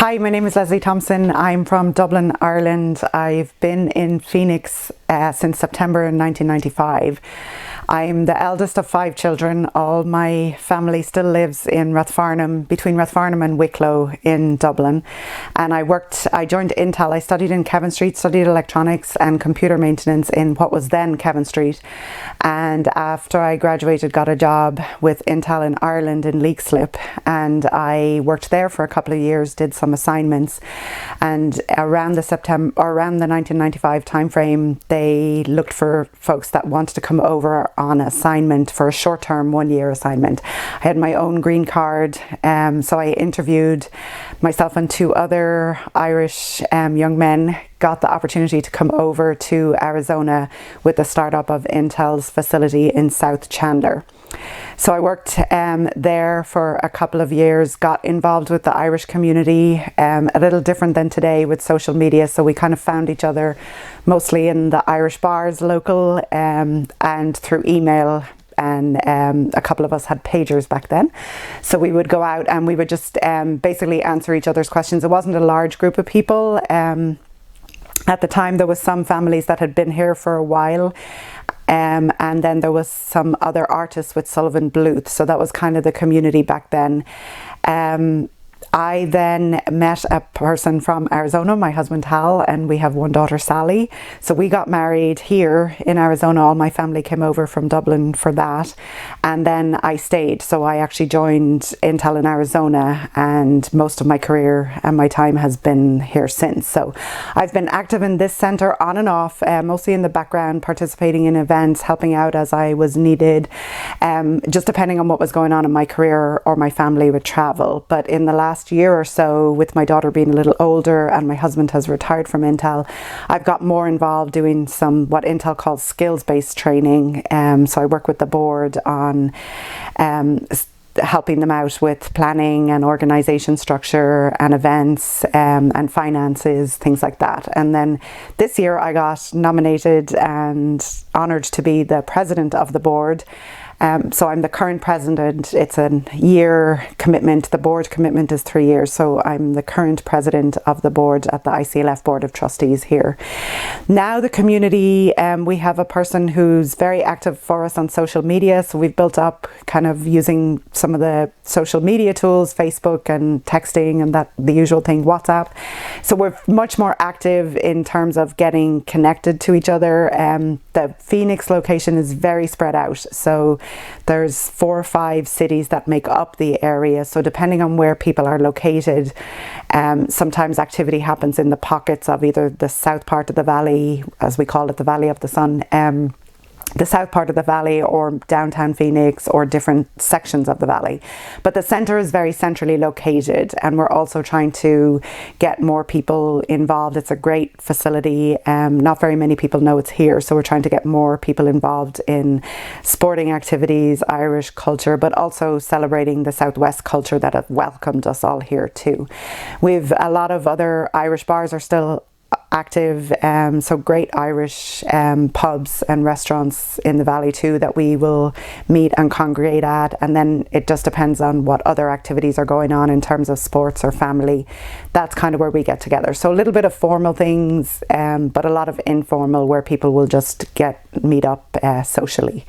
Hi, my name is Leslie Thompson. I'm from Dublin, Ireland. I've been in Phoenix since September 1995. I'm the eldest of 5 children. All my family still lives in Rathfarnham, between Rathfarnham and Wicklow in Dublin. And I joined Intel. I studied in Kevin Street, studied electronics and computer maintenance in what was then Kevin Street. And after I graduated, got a job with Intel in Ireland in Leixlip. And I worked there for a couple of years, did some assignments. And around the 1995 timeframe, they looked for folks that wanted to come over on assignment for a short-term 1-year assignment. I had my own green card, so I interviewed myself and 2 other Irish young men, got the opportunity to come over to Arizona with the startup of Intel's facility in South Chandler. So I worked there for a couple of years, got involved with the Irish community, a little different than today with social media. So we kind of found each other mostly in the Irish bars local and through email. And a couple of us had pagers back then. So we would go out and we would just basically answer each other's questions. It wasn't a large group of people. At the time, there was some families that had been here for a while. And then there was some other artists with Sullivan Bluth. So that was kind of the community back then. I then met a person from Arizona, my husband Hal, and we have one daughter, Sally. So we got married here in Arizona. All my family came over from Dublin for that. And then I stayed. So I actually joined Intel in Arizona, and most of my career and my time has been here since. So I've been active in this centre on and off, mostly in the background, participating in events, helping out as I was needed, just depending on what was going on in my career or my family with travel. But in the last year or so, with my daughter being a little older and my husband has retired from Intel, I've got more involved doing some what Intel calls skills-based training. So I work with the board on helping them out with planning and organisation structure and events and finances, things like that. And then this year I got nominated and honoured to be the president of the board. So I'm the current president. It's a year commitment. The board commitment is 3 years. So I'm the current president of the board at the ICLF Board of Trustees here. Now the community, we have a person who's very active for us on social media. So we've built up kind of using some of the social media tools, Facebook and texting and that the usual thing, WhatsApp. So we're much more active in terms of getting connected to each other. The Phoenix location is very spread out. So there's 4 or 5 cities that make up the area. So depending on where people are located, sometimes activity happens in the pockets of either the south part of the valley, as we call it, the Valley of the Sun, the south part of the valley, or downtown Phoenix, or different sections of the valley. But the centre is very centrally located, and we're also trying to get more people involved. It's a great facility. Not very many people know it's here, so we're trying to get more people involved in sporting activities, Irish culture, but also celebrating the Southwest culture that have welcomed us all here too. We've a lot of other Irish bars are still active, so great Irish pubs and restaurants in the valley too that we will meet and congregate at. And then it just depends on what other activities are going on in terms of sports or family. That's kind of where we get together. So a little bit of formal things, but a lot of informal where people will just meet up socially.